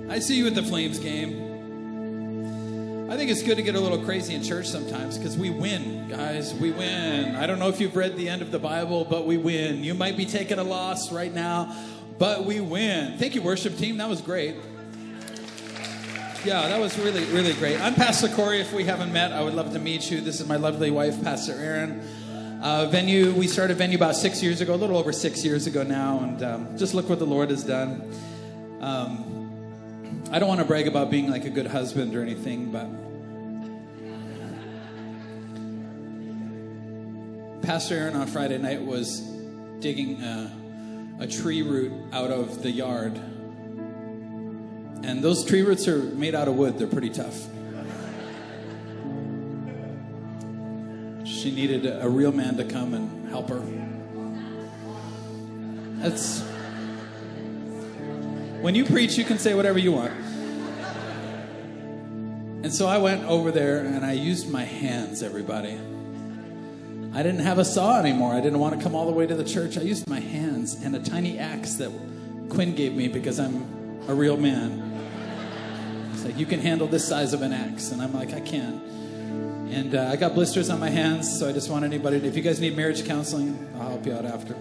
I see you at the Flames game. I think it's good to get a little crazy in church sometimes because we win, guys. We win. I don't know if you've read the end of the Bible, but we win. You might be taking a loss right now, but we win. Thank you, worship team. That was great. Yeah, that was really, really great. I'm Pastor Corey. If we haven't met, I would love to meet you. This is my lovely wife, Pastor Erin. We started Venue about 6 years ago, a little over 6 years ago now, and just look what the Lord has done. I don't want to brag about being like a good husband or anything, but Pastor Aaron on Friday night was digging a tree root out of the yard. And those tree roots are made out of wood. They're pretty tough. She needed a real man to come and help her. That's... When you preach, you can say whatever you want. And so I went over there and I used my hands, everybody. I didn't have a saw anymore. I didn't want to come all the way to the church. I used my hands and a tiny axe that Quinn gave me because I'm a real man. It's like, you can handle this size of an axe. And I'm like, I can. And I got blisters on my hands, so I just want anybody to, if you guys need marriage counseling, I'll help you out after.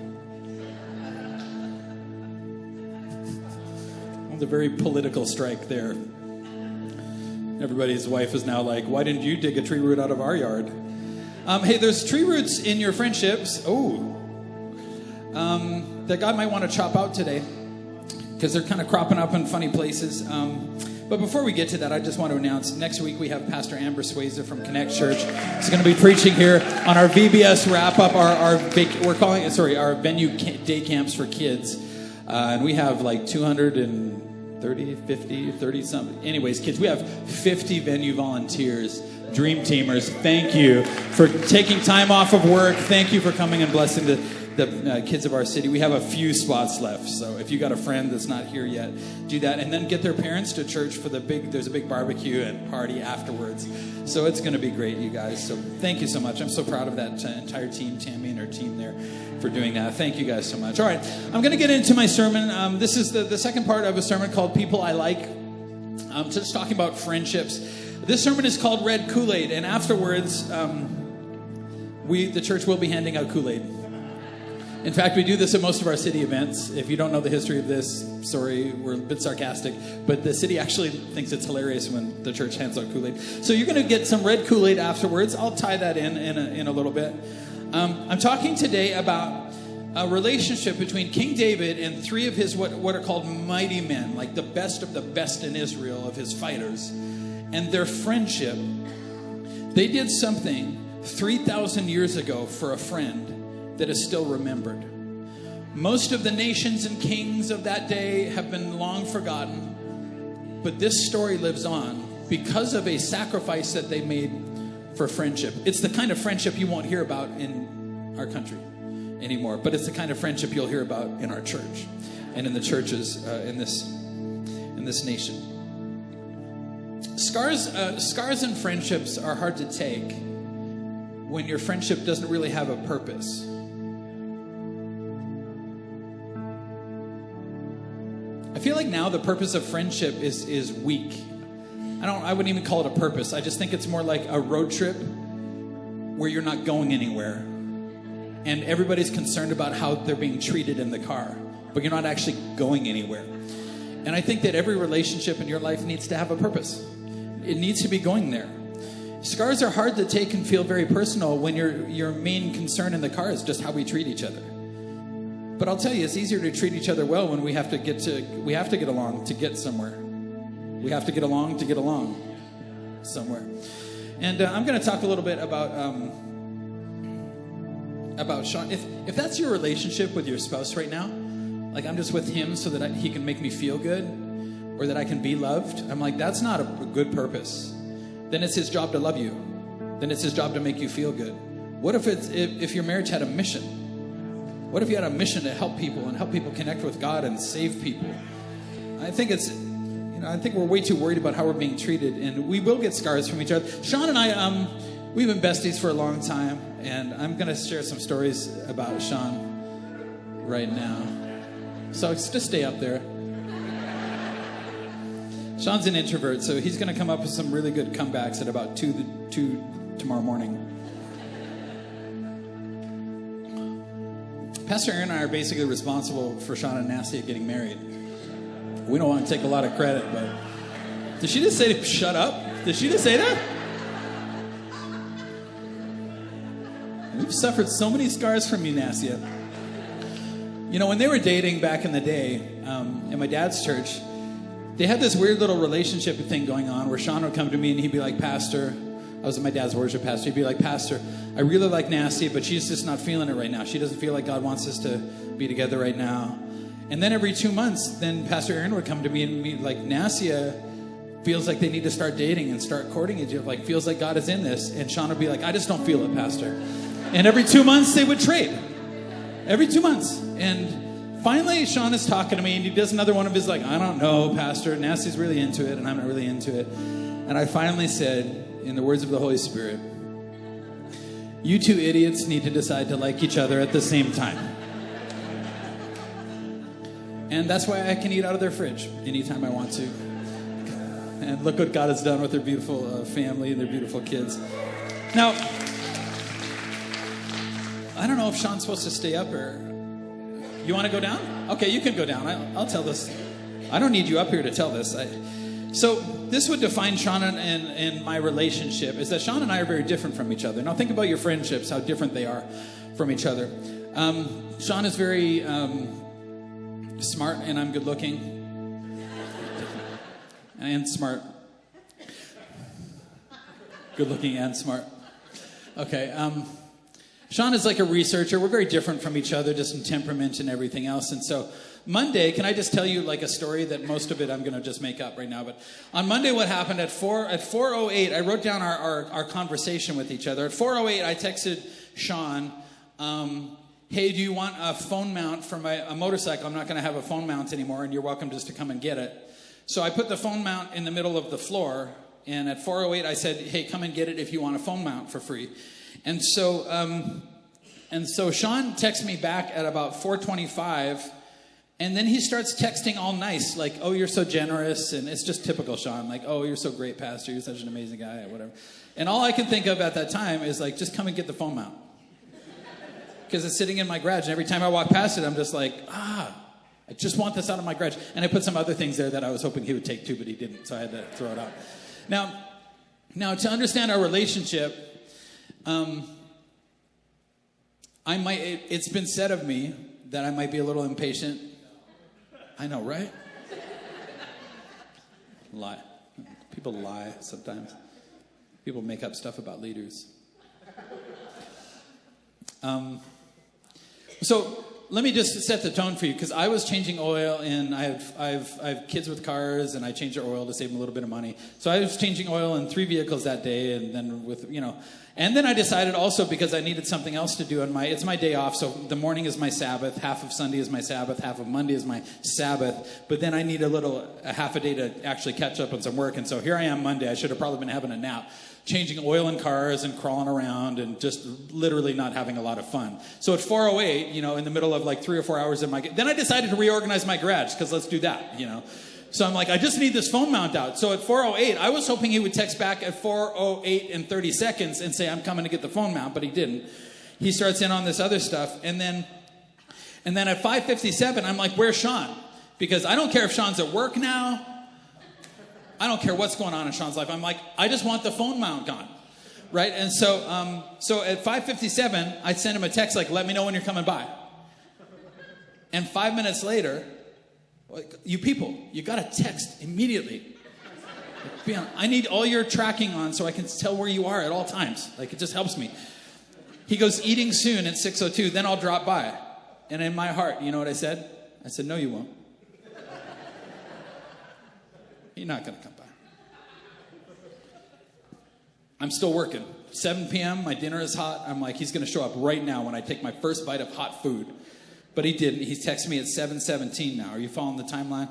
A very political strike there. Everybody's wife is now like, why didn't you dig a tree root out of our yard? Hey, there's tree roots in your friendships. That God might want to chop out today because they're kind of cropping up in funny places. But before we get to that, I just want to announce next week we have Pastor Amber Swayze from Connect Church. He's going to be preaching here on our VBS wrap-up, our venue day camps for kids. And we have like 30 something. Anyways, kids, we have 50 venue volunteers, dream teamers. Thank you for taking time off of work. Thank you for coming and blessing the kids of our city. We have a few spots left, so if you got a friend that's not here yet, do that, and then get their parents to church for there's a big barbecue and party afterwards. So it's going to be great, you guys. So thank you so much. I'm so proud of that entire team, Tammy and her team there, for doing that. Thank you guys so much. All right, I'm going to get into my sermon. This is the second part of a sermon called People I Like. Just talking about friendships. This sermon is called Red Kool-Aid, and afterwards, the church will be handing out Kool-Aid. In fact, we do this at most of our city events. If you don't know the history of this, sorry, we're a bit sarcastic, but the city actually thinks it's hilarious when the church hands out Kool-Aid. So you're going to get some red Kool-Aid afterwards. I'll tie that in a little bit. I'm talking today about a relationship between King David and three of his what are called mighty men, like the best of the best in Israel, of his fighters, and their friendship. They did something 3,000 years ago for a friend that is still remembered. Most of the nations and kings of that day have been long forgotten, but this story lives on because of a sacrifice that they made for friendship. It's the kind of friendship you won't hear about in our country anymore, but it's the kind of friendship you'll hear about in our church and in the churches in this nation. Scars and friendships are hard to take when your friendship doesn't really have a purpose. I feel like now the purpose of friendship is weak. I wouldn't even call it a purpose. I just think it's more like a road trip where you're not going anywhere. And everybody's concerned about how they're being treated in the car, but you're not actually going anywhere. And I think that every relationship in your life needs to have a purpose. It needs to be going there. Scars are hard to take and feel very personal when your main concern in the car is just how we treat each other. But I'll tell you, it's easier to treat each other well when we have to get along to get somewhere. We have to get along to get along somewhere. And I'm going to talk a little bit about Sean. If that's your relationship with your spouse right now, like I'm just with him so that he can make me feel good or that I can be loved, I'm like, that's not a good purpose. Then it's his job to love you. Then it's his job to make you feel good. What if your marriage had a mission? What if you had a mission to help people and help people connect with God and save people? I think we're way too worried about how we're being treated, and we will get scars from each other. Sean and I, we've been besties for a long time, and I'm going to share some stories about Sean right now. So just stay up there. Sean's an introvert, so he's going to come up with some really good comebacks at about 2 tomorrow morning. Pastor Aaron and I are basically responsible for Sean and Nastia getting married. We don't want to take a lot of credit, but... Did she just say, shut up? Did she just say that? We've suffered so many scars from you, Nastia. You know, when they were dating back in the day, in my dad's church, they had this weird little relationship thing going on where Sean would come to me and he'd be like, Pastor... I was my dad's worship pastor. He'd be like, Pastor, I really like Nasty, but she's just not feeling it right now. She doesn't feel like God wants us to be together right now. And then every 2 months, then Pastor Aaron would come to me and be like, Nastia feels like they need to start dating and start courting each other. Like, feels like God is in this. And Sean would be like, I just don't feel it, Pastor. And every 2 months, they would trade. Every 2 months. And finally, Sean is talking to me, and he does another one of his like, I don't know, Pastor. Nasty's really into it, and I'm not really into it. And I finally said... in the words of the Holy Spirit, you two idiots need to decide to like each other at the same time. And that's why I can eat out of their fridge anytime I want to. And look what God has done with their beautiful family and their beautiful kids. Now, I don't know if Sean's supposed to stay up or... You want to go down? Okay, you can go down. I'll tell this. I don't need you up here to tell this. So this would define Sean and my relationship, is that Sean and I are very different from each other. Now think about your friendships, how different they are from each other. Sean is very smart, and I'm good looking. And smart. Good looking and smart. Okay. Sean is like a researcher. We're very different from each other, just in temperament and everything else. And so Monday, can I just tell you like a story that most of it I'm going to just make up right now? But on Monday, what happened at 4:08, I wrote down our conversation with each other. At 4:08, I texted Sean, hey, do you want a phone mount for a motorcycle? I'm not going to have a phone mount anymore, and you're welcome just to come and get it. So I put the phone mount in the middle of the floor, and at 4:08, I said, hey, come and get it if you want a phone mount for free. And so Sean texts me back at about 4:25. And then he starts texting all nice, like, oh, you're so generous. And it's just typical Sean, like, oh, you're so great, Pastor. You're such an amazing guy, or whatever. And all I can think of at that time is, like, just come and get the phone mount. Because it's sitting in my garage. And every time I walk past it, I'm just like, I just want this out of my garage. And I put some other things there that I was hoping he would take too, but he didn't. So I had to throw it out. Now to understand our relationship, it's been said of me that I might be a little impatient. I know, right? Lie. People lie sometimes. People make up stuff about leaders. So let me just set the tone for you, because I was changing oil, and I have kids with cars, and I change their oil to save them a little bit of money. So I was changing oil in 3 vehicles that day, and then and then I decided also, because I needed something else to do it's my day off. So the morning is my Sabbath, half of Sunday is my Sabbath, half of Monday is my Sabbath. But then I need a half a day to actually catch up on some work. And so here I am Monday. I should have probably been having a nap, changing oil in cars and crawling around and just literally not having a lot of fun. So at 4:08, in the middle of like 3 or 4 hours then I decided to reorganize my garage, because let's do that, So I'm like, I just need this phone mount out. So at 4:08, I was hoping he would text back at 4:08 and 30 seconds and say, I'm coming to get the phone mount, but he didn't. He starts in on this other stuff. And then at 5:57, I'm like, where's Sean? Because I don't care if Sean's at work now. I don't care what's going on in Sean's life. I'm like, I just want the phone mount gone. Right? And so at 5:57, I send him a text like, let me know when you're coming by. And 5 minutes later, you people, you got to text immediately. I need all your tracking on so I can tell where you are at all times. Like, it just helps me. He goes, eating soon at 6:02, then I'll drop by. And in my heart, you know what I said? I said, no, you won't. You're not going to come by. I'm still working. 7 p.m., my dinner is hot. I'm like, he's going to show up right now when I take my first bite of hot food. But he didn't. He texted me at 7:17 now. Are you following the timeline?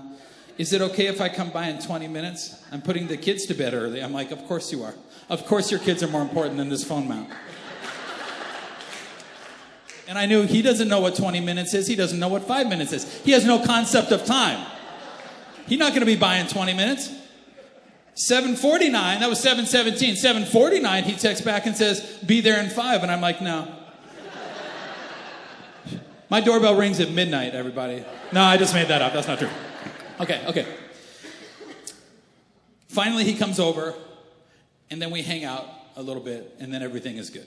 Is it okay if I come by in 20 minutes? I'm putting the kids to bed early. I'm like, of course you are. Of course your kids are more important than this phone mount. And I knew he doesn't know what 20 minutes is. He doesn't know what 5 minutes is. He has no concept of time. He's not going to be by in 20 minutes. 7:49, that was 7:17. 7:49, he texts back and says, be there in 5. And I'm like, no. My doorbell rings at midnight, everybody. No, I just made that up. That's not true. Okay. Finally, he comes over, and then we hang out a little bit, and then everything is good.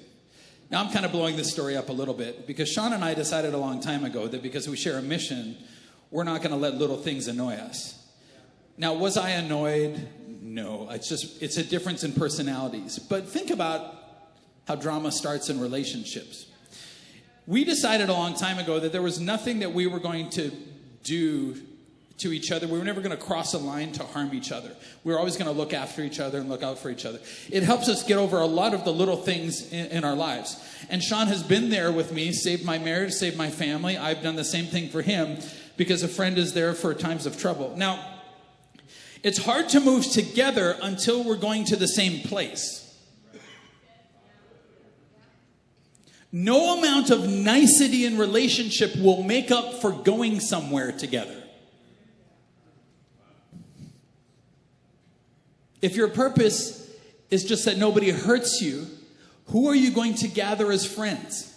Now, I'm kind of blowing this story up a little bit because Sean and I decided a long time ago that because we share a mission, we're not going to let little things annoy us. Now, was I annoyed? No. It's a difference in personalities. But think about how drama starts in relationships. We decided a long time ago that there was nothing that we were going to do to each other. We were never going to cross a line to harm each other. We were always going to look after each other and look out for each other. It helps us get over a lot of the little things in our lives. And Sean has been there with me, saved my marriage, saved my family. I've done the same thing for him because a friend is there for times of trouble. Now, it's hard to move together until we're going to the same place. No amount of nicety in relationship will make up for going somewhere together. If your purpose is just that nobody hurts you, who are you going to gather as friends?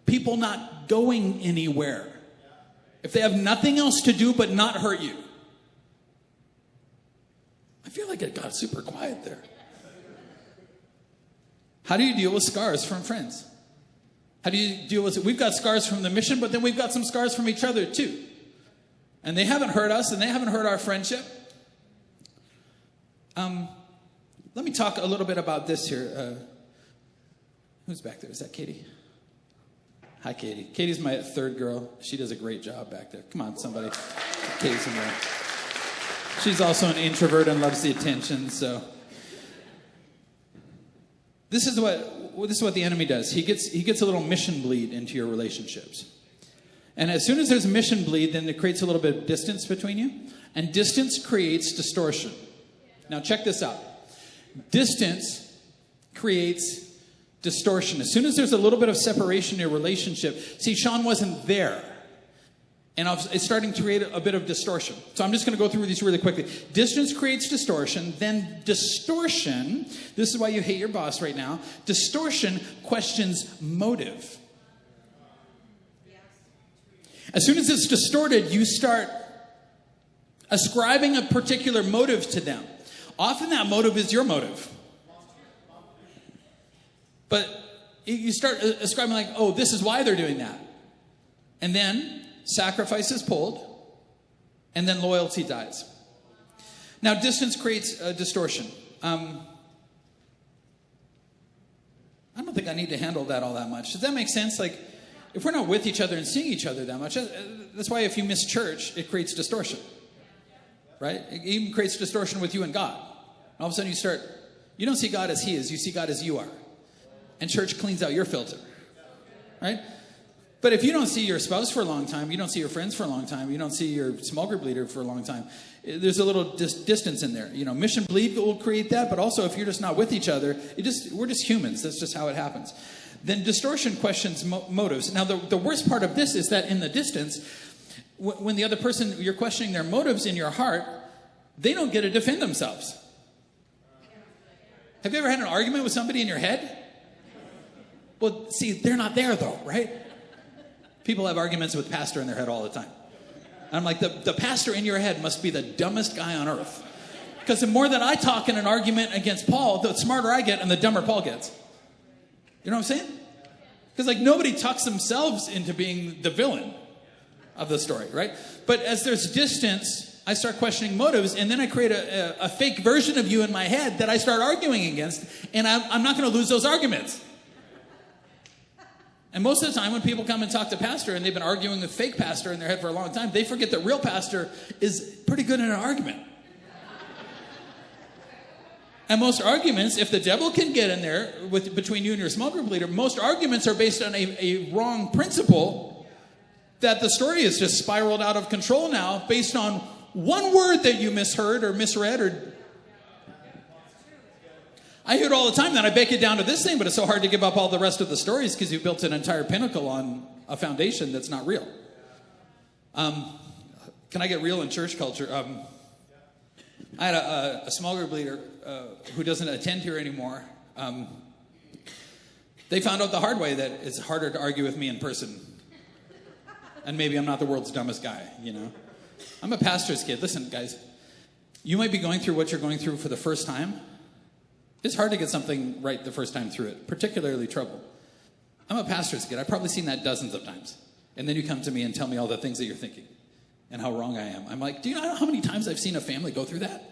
People not going anywhere. If they have nothing else to do but not hurt you. I feel like it got super quiet there. How do you deal with scars from friends? How do you deal with it? We've got scars from the mission, but then we've got some scars from each other too. And they haven't hurt us, and they haven't hurt our friendship. Let me talk a little bit about this here. Who's back there? Is that Katie? Hi, Katie. Katie's my third girl. She does a great job back there. Come on, somebody. Katie's in there. She's also an introvert and loves the attention, so... This is what the enemy does. He gets a little mission bleed into your relationships. And as soon as there's mission bleed, then it creates a little bit of distance between you. And distance creates distortion. Now check this out. Distance creates distortion. As soon as there's a little bit of separation in your relationship, see, Sean wasn't there. And it's starting to create a bit of distortion. So I'm just going to go through these really quickly. Distance creates distortion. Then distortion, this is why you hate your boss right now. Distortion questions motive. As soon as it's distorted, you start ascribing a particular motive to them. Often that motive is your motive. But you start ascribing like, oh, this is why they're doing that. And then sacrifice is pulled, and then loyalty dies. Now, distance creates distortion. I don't think I need to handle that all that much. Does that make sense? Like, if we're not with each other and seeing each other that much, that's why if you miss church, it creates distortion. Right? It even creates distortion with you and God. And all of a sudden you don't see God as He is, you see God as you are. And church cleans out your filter. Right? But if you don't see your spouse for a long time, you don't see your friends for a long time, you don't see your small group leader for a long time, there's a little distance in there. You know, mission bleed will create that, but also if you're just not with each other, we're just humans. That's just how it happens. Then distortion questions motives. Now, the worst part of this is that in the distance, when the other person, you're questioning their motives in your heart, they don't get to defend themselves. Have you ever had an argument with somebody in your head? Well, see, they're not there though, right? People have arguments with pastor in their head all the time. And I'm like, the pastor in your head must be the dumbest guy on earth. Because the more that I talk in an argument against Paul, the smarter I get and the dumber Paul gets. You know what I'm saying? Because like nobody talks themselves into being the villain of the story, right? But as there's distance, I start questioning motives, and then I create a fake version of you in my head that I start arguing against, and I'm not going to lose those arguments. And most of the time when people come and talk to pastor and they've been arguing with fake pastor in their head for a long time, they forget that real pastor is pretty good in an argument. And most arguments, if the devil can get in there between you and your small group leader, most arguments are based on a wrong principle that the story is just spiraled out of control now based on one word that you misheard or misread or... I hear it all the time that I bake it down to this thing, but it's so hard to give up all the rest of the stories because you built an entire pinnacle on a foundation that's not real. Can I get real in church culture? I had a small group leader who doesn't attend here anymore. They found out the hard way that it's harder to argue with me in person. And maybe I'm not the world's dumbest guy, you know. I'm a pastor's kid. Listen, guys, you might be going through what you're going through for the first time. It's hard to get something right the first time through it, particularly trouble. I'm a pastor's kid. I've probably seen that dozens of times. And then you come to me and tell me all the things that you're thinking and how wrong I am. I'm like, do you know how many times I've seen a family go through that?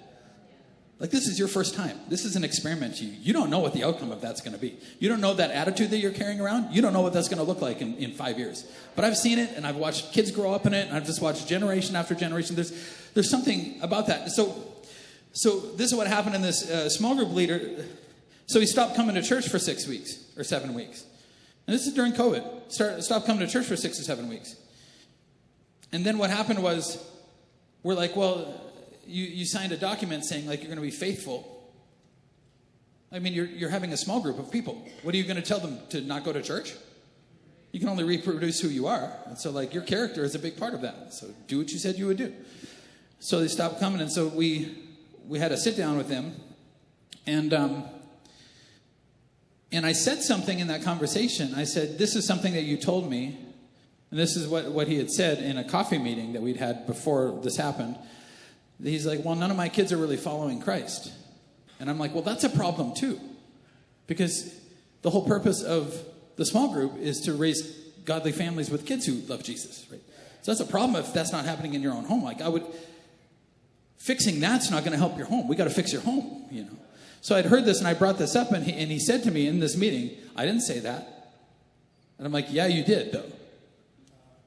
Like, this is your first time. This is an experiment to you. You don't know what the outcome of that's going to be. You don't know that attitude that you're carrying around. You don't know what that's going to look like in 5 years. But I've seen it, and I've watched kids grow up in it, and I've just watched generation after generation. There's something about that. So this is what happened in this small group leader. So he stopped coming to church for 6 weeks or 7 weeks. And this is during COVID. Stopped coming to church for 6 or 7 weeks. And then what happened was, we're like, well, you signed a document saying, like, you're going to be faithful. I mean, you're having a small group of people. What are you going to tell them, to not go to church? You can only reproduce who you are. And so, like, your character is a big part of that. So do what you said you would do. So they stopped coming. And so we had a sit down with them. And I said something in that conversation. I said, this is something that you told me. And this is what he had said in a coffee meeting that we'd had before this happened. He's like, well, none of my kids are really following Christ. And I'm like, well, that's a problem too. Because the whole purpose of the small group is to raise godly families with kids who love Jesus, right? So that's a problem if that's not happening in your own home. Like, fixing that's not going to help your home. We got to fix your home, you know. So I'd heard this and I brought this up, and he said to me in this meeting, I didn't say that. And I'm like, yeah, you did, though.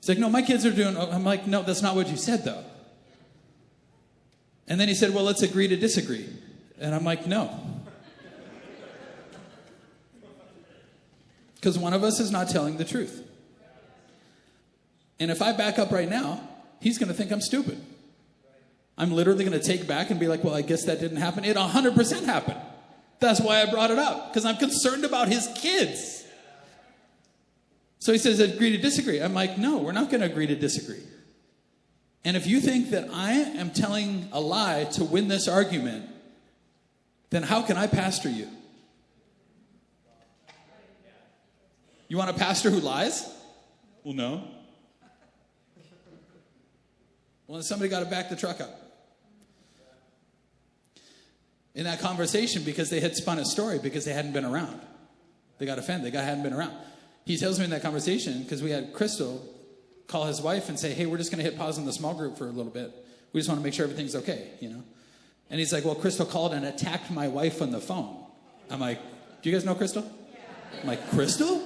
He's like, no, my kids are doing, I'm like, no, that's not what you said, though. And then he said, well, let's agree to disagree. And I'm like, no. Because one of us is not telling the truth. And if I back up right now, he's going to think I'm stupid. I'm literally going to take back and be like, well, I guess that didn't happen. It 100% happened. That's why I brought it up. Because I'm concerned about his kids. So he says, agree to disagree. I'm like, no, we're not going to agree to disagree. And if you think that I am telling a lie to win this argument, then how can I pastor you? You want a pastor who lies? Well, no. Well, then somebody got to back the truck up. In that conversation, because they had spun a story, because they hadn't been around. They got offended. They hadn't been around. He tells me in that conversation, because we had Crystal call his wife and say, hey, we're just going to hit pause on the small group for a little bit. We just want to make sure everything's okay, you know. And he's like, well, Crystal called and attacked my wife on the phone. I'm like, do you guys know Crystal? Yeah. I'm like, Crystal?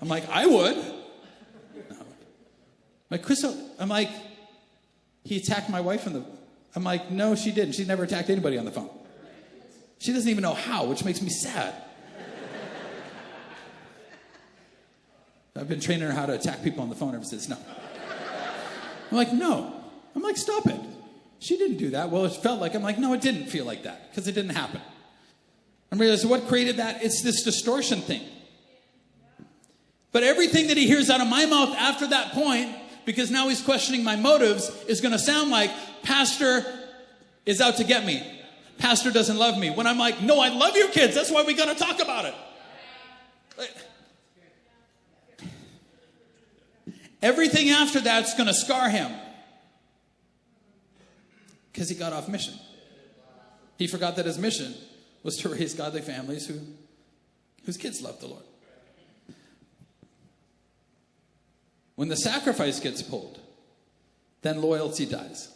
I'm like, I would. No. I'm like, Crystal, I'm like, he attacked my wife on the, I'm like, no, she didn't. She's never attacked anybody on the phone. She doesn't even know how, which makes me sad. I've been training her how to attack people on the phone ever since. No. I'm like, no. I'm like, stop it. She didn't do that. Well, it felt like, I'm like, no, it didn't feel like that because it didn't happen. I realized what created that? It's this distortion thing. But everything that he hears out of my mouth after that point, because now he's questioning my motives, is going to sound like, Pastor is out to get me. Pastor doesn't love me. When I'm like, no, I love you kids. That's why we got to talk about it. Everything after that's going to scar him. Because he got off mission. He forgot that his mission was to raise godly families whose kids love the Lord. When the sacrifice gets pulled, then loyalty dies.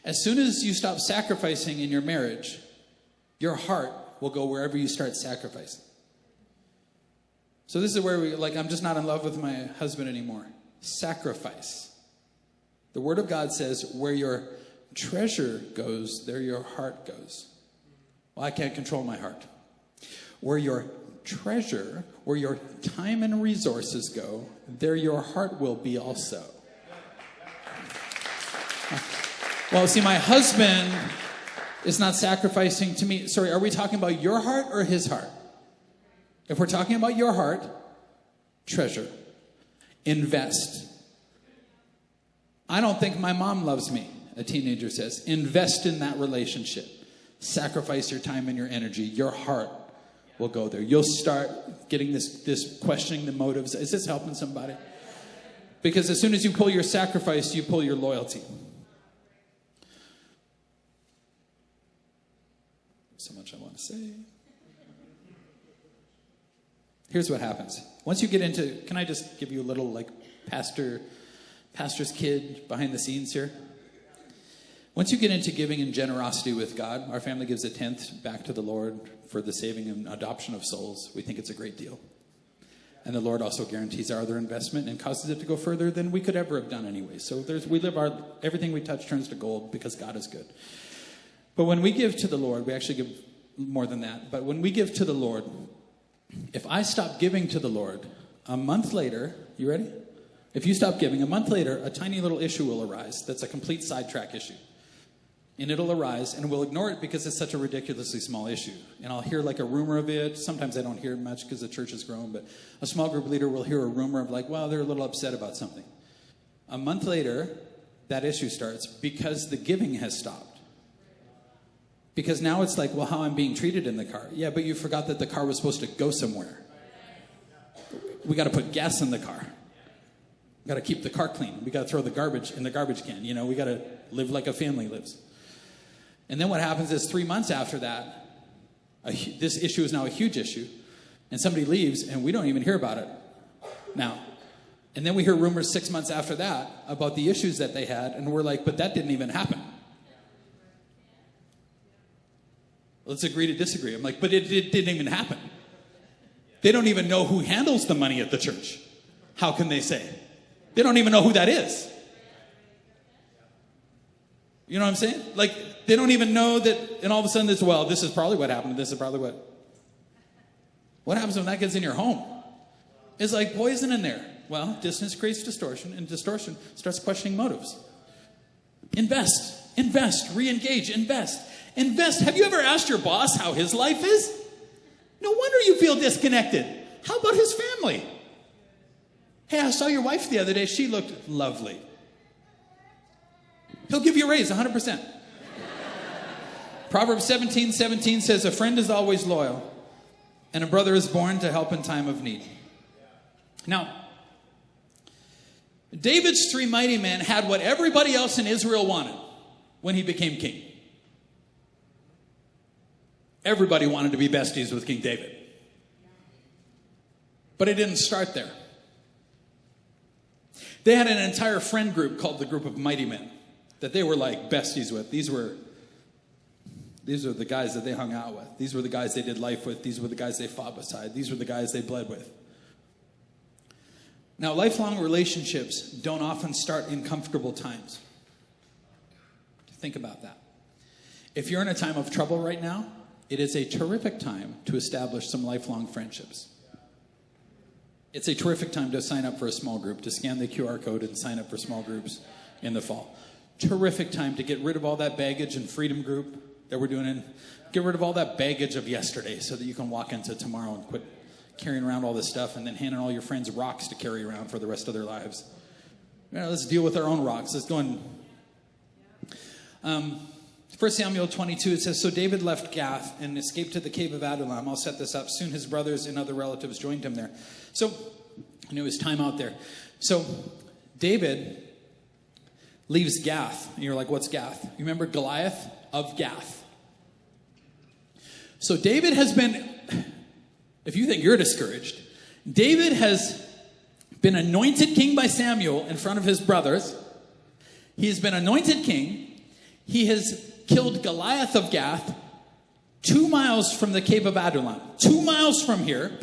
As soon as you stop sacrificing in your marriage, your heart will go wherever you start sacrificing. So this is where I'm just not in love with my husband anymore. Sacrifice. The Word of God says, where your treasure goes, there your heart goes. Well, I can't control my heart. Where your treasure, where your time and resources go, there your heart will be also. Well, see, my husband is not sacrificing to me. Sorry, are we talking about your heart or his heart? If we're talking about your heart, treasure. Invest. I don't think my mom loves me a teenager says, invest in that relationship. Sacrifice your time and your energy. Your heart will go there. You'll start getting this questioning the motives. Is this helping somebody? Because as soon as you pull your sacrifice, you pull your loyalty. So much I want to say. Here's what happens. Once you get into, can I just give you a little like pastor's kid behind the scenes here? Once you get into giving and generosity with God, our family gives a tenth back to the Lord for the saving and adoption of souls. We think it's a great deal. And the Lord also guarantees our other investment and causes it to go further than we could ever have done anyway. So everything we touch turns to gold because God is good. But when we give to the Lord, we actually give more than that. But when we give to the Lord, if I stop giving to the Lord, a month later, you ready? If you stop giving, a month later, a tiny little issue will arise that's a complete sidetrack issue. And it'll arise, and we'll ignore it because it's such a ridiculously small issue. And I'll hear like a rumor of it. Sometimes I don't hear it much because the church has grown, but a small group leader will hear a rumor of like, well, they're a little upset about something. A month later, that issue starts because the giving has stopped. Because now it's like, well, how I'm being treated in the car. Yeah, but you forgot that the car was supposed to go somewhere. We got to put gas in the car. We got to keep the car clean. We got to throw the garbage in the garbage can. You know, we got to live like a family lives. And then what happens is 3 months after that, this issue is now a huge issue. And somebody leaves and we don't even hear about it now. And then we hear rumors 6 months after that about the issues that they had. And we're like, but that didn't even happen. Let's agree to disagree. I'm like, but it didn't even happen. They don't even know who handles the money at the church. How can they say? They don't even know who that is. You know what I'm saying? Like, they don't even know that, and all of a sudden it's, well, this is probably what happened. This is probably what happens when that gets in your home? It's like poison in there. Well, distance creates distortion, and distortion starts questioning motives. Invest, re-engage, invest. Have you ever asked your boss how his life is? No wonder you feel disconnected. How about his family? Hey, I saw your wife the other day. She looked lovely. He'll give you a raise, 100%. Proverbs 17:17 says, a friend is always loyal, and a brother is born to help in time of need. Now, David's 3 mighty men had what everybody else in Israel wanted when he became king. Everybody wanted to be besties with King David. But it didn't start there. They had an entire friend group called the Group of Mighty Men that they were like besties with. These were the guys that they hung out with. These were the guys they did life with. These were the guys they fought beside. These were the guys they bled with. Now, lifelong relationships don't often start in comfortable times. Think about that. If you're in a time of trouble right now, it is a terrific time to establish some lifelong friendships. It's a terrific time to sign up for a small group, to scan the QR code and sign up for small groups in the fall. Terrific time to get rid of all that baggage and freedom group that we're doing, and get rid of all that baggage of yesterday so that you can walk into tomorrow and quit carrying around all this stuff and then handing all your friends rocks to carry around for the rest of their lives. You know, let's deal with our own rocks. Let's go and... 1 Samuel 22, it says, so David left Gath and escaped to the cave of Adullam. I'll set this up. Soon his brothers and other relatives joined him there. So, I knew his time out there. So, David leaves Gath. And you're like, what's Gath? You remember Goliath of Gath? So, David has been, if you think you're discouraged, David has been anointed king by Samuel in front of his brothers. He has been anointed king. He has killed Goliath of Gath 2 miles from the cave of Adullam. 2 miles from here.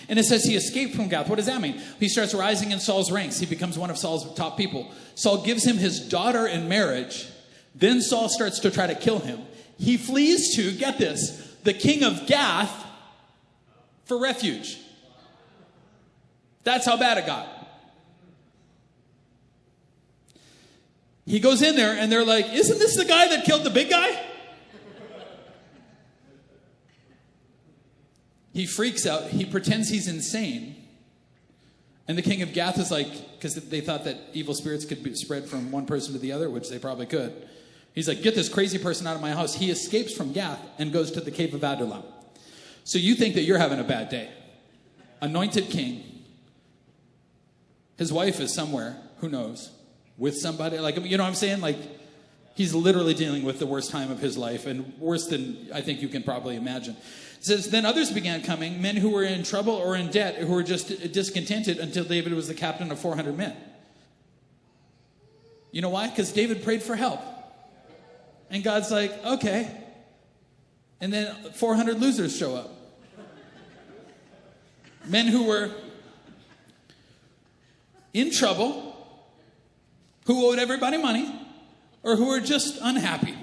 And it says he escaped from Gath. What does that mean? He starts rising in Saul's ranks. He becomes one of Saul's top people. Saul gives him his daughter in marriage. Then Saul starts to try to kill him. He flees to, get this, the king of Gath for refuge. That's how bad it got. He goes in there and they're like, isn't this the guy that killed the big guy? He freaks out. He pretends he's insane. And the king of Gath is like, because they thought that evil spirits could be spread from one person to the other, which they probably could. He's like, get this crazy person out of my house. He escapes from Gath and goes to the cave of Adullam. So you think that you're having a bad day. Anointed king. His wife is somewhere, who knows, with somebody. Like, you know what I'm saying? Like, he's literally dealing with the worst time of his life, and worse than I think you can probably imagine. It says, then others began coming, men who were in trouble or in debt, who were just discontented until David was the captain of 400 men. You know why? Because David prayed for help. And God's like, okay. And then 400 losers show up. Men who were in trouble, who owed everybody money, or who were just unhappy.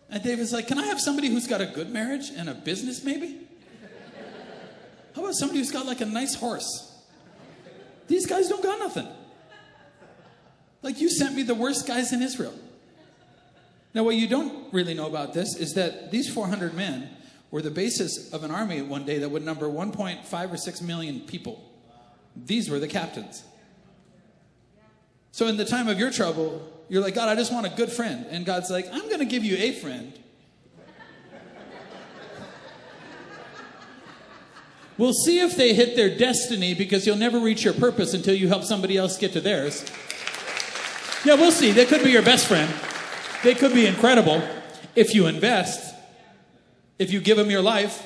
And David's like, can I have somebody who's got a good marriage and a business maybe? How about somebody who's got like a nice horse? These guys don't got nothing. Like, you sent me the worst guys in Israel. Now, what you don't really know about this is that these 400 men were the basis of an army one day that would number 1.5 or 6 million people. These were the captains. So in the time of your trouble, you're like, God, I just want a good friend. And God's like, I'm going to give you a friend. We'll see if they hit their destiny, because you'll never reach your purpose until you help somebody else get to theirs. Yeah, we'll see. They could be your best friend. They could be incredible if you invest, if you give them your life.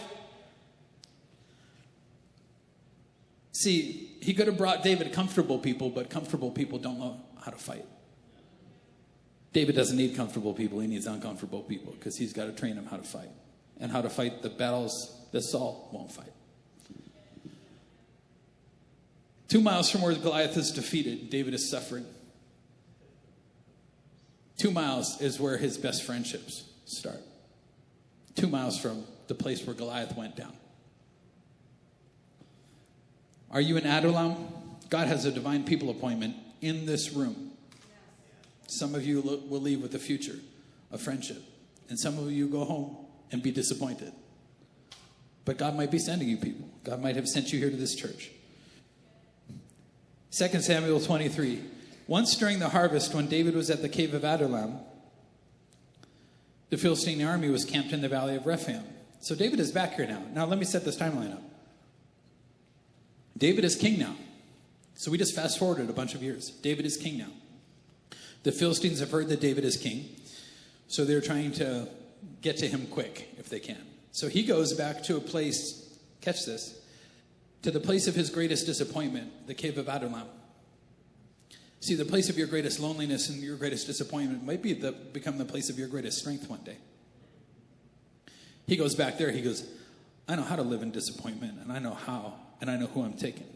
See, he could have brought David comfortable people, but comfortable people don't know how to fight. David doesn't need comfortable people. He needs uncomfortable people, because he's got to train them how to fight, and how to fight the battles that Saul won't fight. 2 miles from where Goliath is defeated, David is suffering. 2 miles is where his best friendships start. 2 miles from the place where Goliath went down. Are you in Adullam? God has a divine people appointment in this room. Some of you will leave with a future of friendship. And some of you go home and be disappointed. But God might be sending you people. God might have sent you here to this church. 2 Samuel 23. Once during the harvest, when David was at the cave of Adullam, the Philistine army was camped in the valley of Rephaim. So David is back here now. Now let me set this timeline up. David is king now. So we just fast forwarded a bunch of years. David is king now. The Philistines have heard that David is king, so they're trying to get to him quick if they can. So he goes back to a place, catch this, to the place of his greatest disappointment, the cave of Adullam. See, the place of your greatest loneliness and your greatest disappointment might become the place of your greatest strength one day. He goes back there. He goes, I know how to live in disappointment, and I know how, and I know who I'm taking.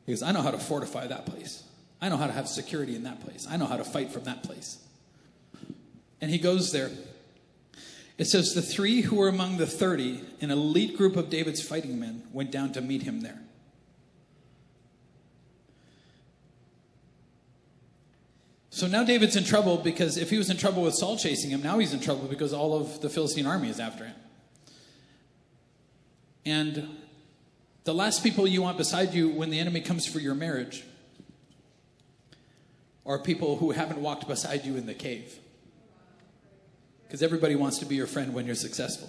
He goes, I know how to fortify that place. I know how to have security in that place. I know how to fight from that place. And he goes there. It says the 3 who were among the 30, an elite group of David's fighting men, went down to meet him there. So now David's in trouble, because if he was in trouble with Saul chasing him, now he's in trouble because all of the Philistine army is after him. And the last people you want beside you when the enemy comes for your marriage are people who haven't walked beside you in the cave. Because everybody wants to be your friend when you're successful.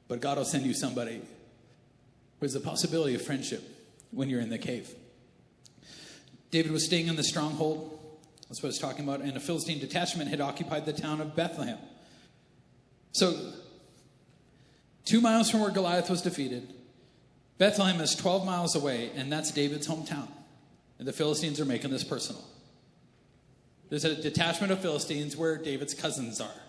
But God will send you somebody who has the possibility of friendship when you're in the cave. David was staying in the stronghold. That's what I was talking about. And a Philistine detachment had occupied the town of Bethlehem. So, 2 miles from where Goliath was defeated, Bethlehem is 12 miles away, and that's David's hometown. And the Philistines are making this personal. There's a detachment of Philistines where David's cousins are.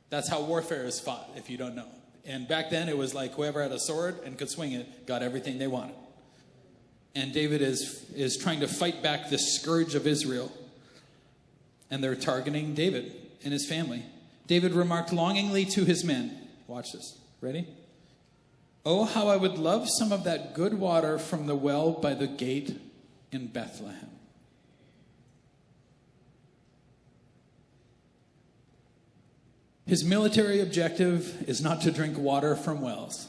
That's how warfare is fought, if you don't know. And back then, it was like whoever had a sword and could swing it got everything they wanted. And David is trying to fight back this scourge of Israel. And they're targeting David and his family. David remarked longingly to his men. Watch this. Ready? Oh, how I would love some of that good water from the well by the gate in Bethlehem. His military objective is not to drink water from wells.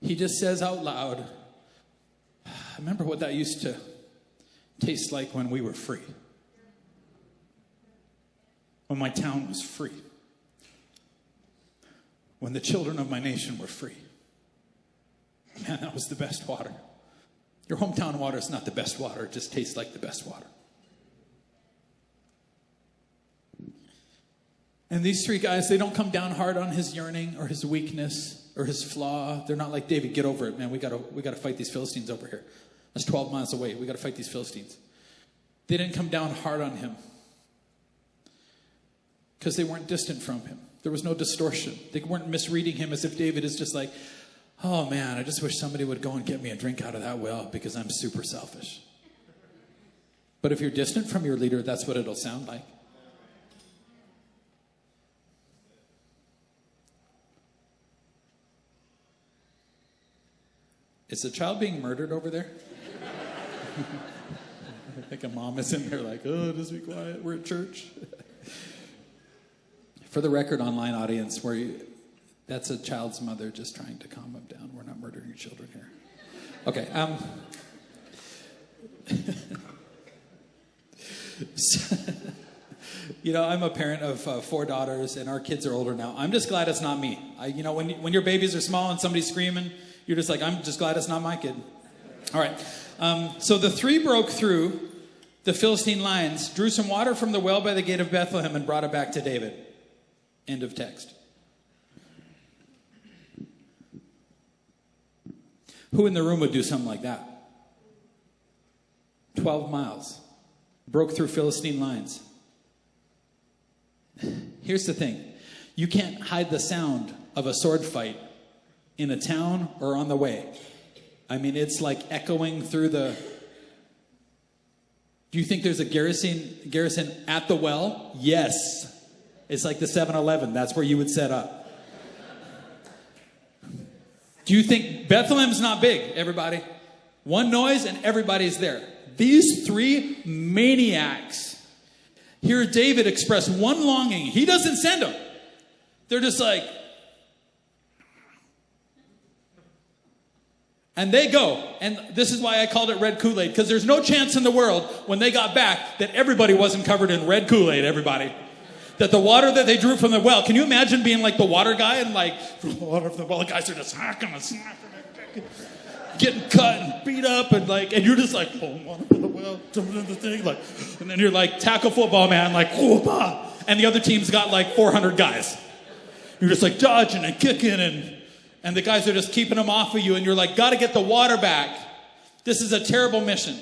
he just says out loud, I remember what that used to taste like when we were free. When my town was free. When the children of my nation were free. Man, that was the best water. Your hometown water is not the best water. It just tastes like the best water. And these three guys, they don't come down hard on his yearning or his weakness or his flaw. They're not like, David, get over it, man. We gotta fight these Philistines over here. That's 12 miles away. We got to fight these Philistines. They didn't come down hard on him because they weren't distant from him. There was no distortion. They weren't misreading him as if David is just like, oh man, I just wish somebody would go and get me a drink out of that well because I'm super selfish. But if you're distant from your leader, that's what it'll sound like. Is the child being murdered over there? I think a mom is in there like, oh, just be quiet. We're at church. For the record, online audience, that's a child's mother just trying to calm them down. We're not murdering your children here. Okay. I'm a parent of 4 daughters, and our kids are older now. I'm just glad it's not me. When your babies are small and somebody's screaming, you're just like, I'm just glad it's not my kid. All right. So the 3 broke through the Philistine lines, drew some water from the well by the gate of Bethlehem, and brought it back to David. End of text. Who in the room would do something like that? 12 miles. Broke through Philistine lines. Here's the thing. You can't hide the sound of a sword fight in a town or on the way. I mean, it's like echoing through the... Do you think there's a garrison at the well? Yes. It's like the 7-Eleven. That's where you would set up. Do you think Bethlehem's not big, everybody? One noise and everybody's there. These 3 maniacs hear David express one longing. He doesn't send them. They're just like... And they go. And this is why I called it red Kool-Aid. Because there's no chance in the world when they got back that everybody wasn't covered in red Kool-Aid, everybody. That the water that they drew from the well. Can you imagine being like the water guy and like, the water from the well, the guys are just hacking and snapping and getting cut and beat up and you're just like, oh, water from the well, jumping in the thing. And then you're like tackle football man, like, whoop-ah. And the other team's got like 400 guys. You're just like dodging and kicking and the guys are just keeping them off of you, and you're like, got to get the water back. This is a terrible mission.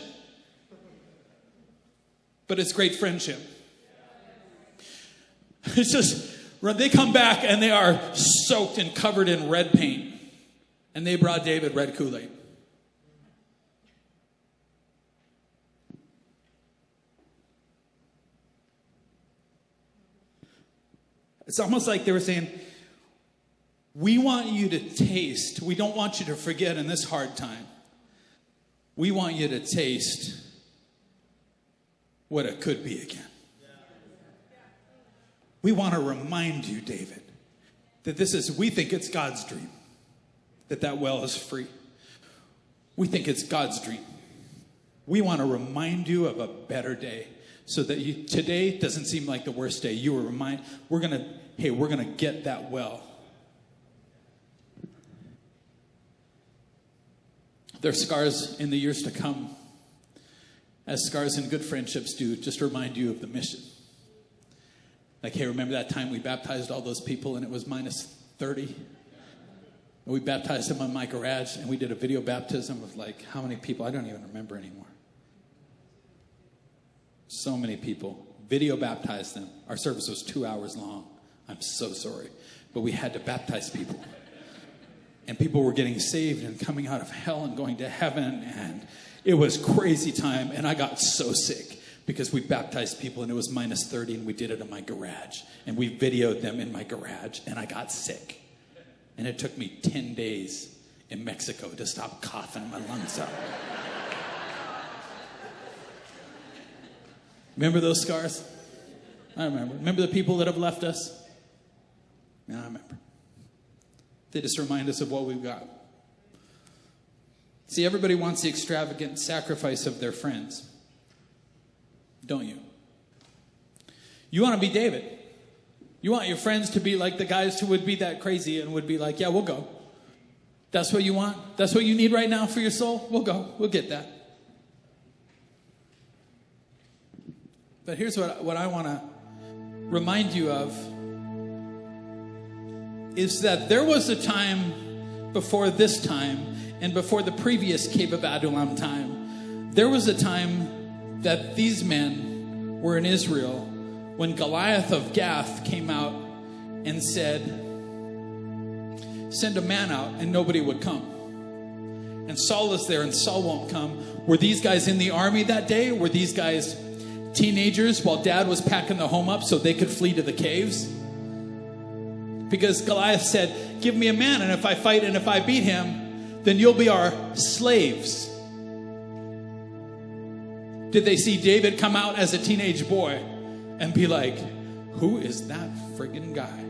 But it's great friendship. It's just, they come back, and they are soaked and covered in red paint. And they brought David red Kool-Aid. It's almost like they were saying, we want you to taste. We don't want you to forget in this hard time. We want you to taste what it could be again. We want to remind you, David, that we think it's God's dream, that well is free. We think it's God's dream. We want to remind you of a better day so that today doesn't seem like the worst day. You were we're going to get that well. There are scars in the years to come, as scars in good friendships do, just to remind you of the mission. Like, hey, remember that time we baptized all those people and it was minus 30? We baptized them in my garage and we did a video baptism of like how many people? I don't even remember anymore. So many people. Video baptized them. Our service was 2 hours long. I'm so sorry. But we had to baptize people. And people were getting saved and coming out of hell and going to heaven. And it was crazy time. And I got so sick because we baptized people and it was minus 30 and we did it in my garage. And we videoed them in my garage and I got sick. And it took me 10 days in Mexico to stop coughing my lungs out. Remember those scars? I remember. Remember the people that have left us? Yeah, I remember. They just remind us of what we've got. See, everybody wants the extravagant sacrifice of their friends, don't you? You want to be David. You want your friends to be like the guys who would be that crazy and would be like, yeah, we'll go. That's what you want? That's what you need right now for your soul? We'll go. We'll get that. But here's what I want to remind you of is that there was a time before this time and before the previous Cave of Adullam time. There was a time that these men were in Israel when Goliath of Gath came out and said, send a man out, and nobody would come. And Saul is there and Saul won't come. Were these guys in the army that day? Were these guys teenagers while dad was packing the home up so they could flee to the caves? Because Goliath said, give me a man, and if I fight and if I beat him, then you'll be our slaves. Did they see David come out as a teenage boy and be like, who is that friggin' guy?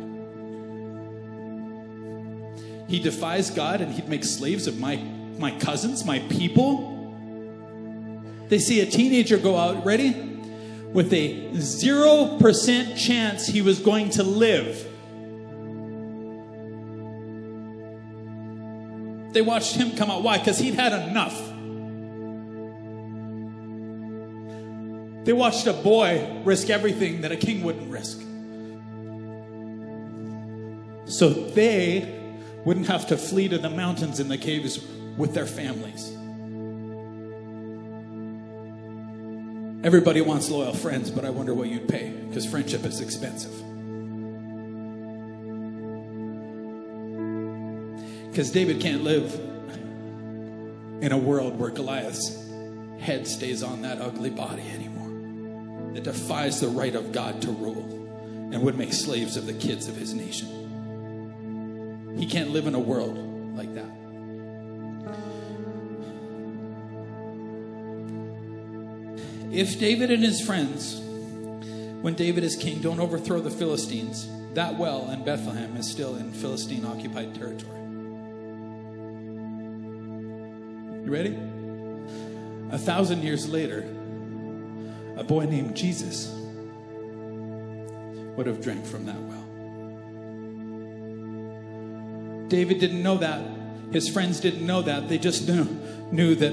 He defies God and he'd make slaves of my cousins, my people. They see a teenager go out, ready? With a 0% chance he was going to live. They watched him come out. Why? Because he'd had enough. They watched a boy risk everything that a king wouldn't risk. So they wouldn't have to flee to the mountains and the caves with their families. Everybody wants loyal friends, but I wonder what you'd pay, because friendship is expensive. Because David can't live in a world where Goliath's head stays on that ugly body anymore. It defies the right of God to rule and would make slaves of the kids of his nation. He can't live in a world like that. If David and his friends, when David is king, don't overthrow the Philistines, that well in Bethlehem is still in Philistine-occupied territory. You ready? 1,000 years later, a boy named Jesus would have drank from that well. David didn't know that. His friends didn't know that. They just knew that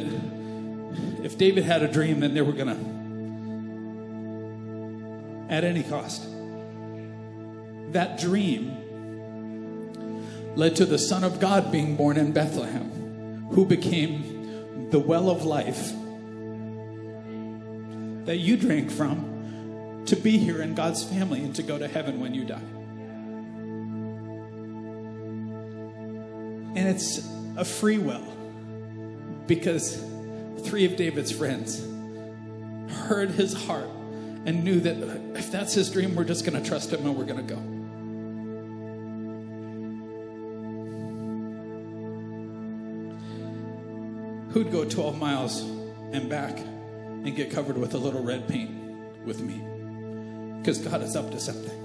if David had a dream, then they were going to, at any cost. That dream led to the Son of God being born in Bethlehem, who became the well of life that you drank from to be here in God's family and to go to heaven when you die. And it's a free well because 3 of David's friends heard his heart and knew that if that's his dream, we're just going to trust him and we're going to go. Who'd go 12 miles and back and get covered with a little red paint with me? Because God is up to something.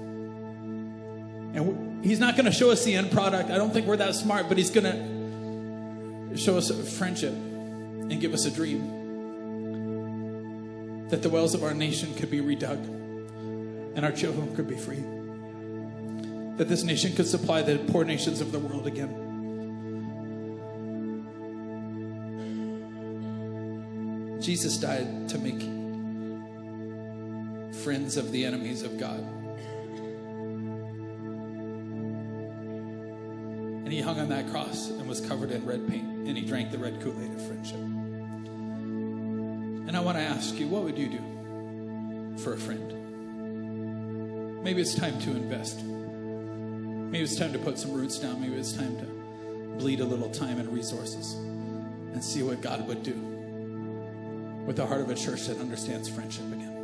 And he's not going to show us the end product. I don't think we're that smart, but he's going to show us a friendship and give us a dream that the wells of our nation could be redug and our children could be free. That this nation could supply the poor nations of the world again. Jesus died to make friends of the enemies of God. And he hung on that cross and was covered in red paint, and he drank the red Kool-Aid of friendship. And I want to ask you, what would you do for a friend? Maybe it's time to invest. Maybe it's time to put some roots down. Maybe it's time to bleed a little time and resources and see what God would do with the heart of a church that understands friendship again.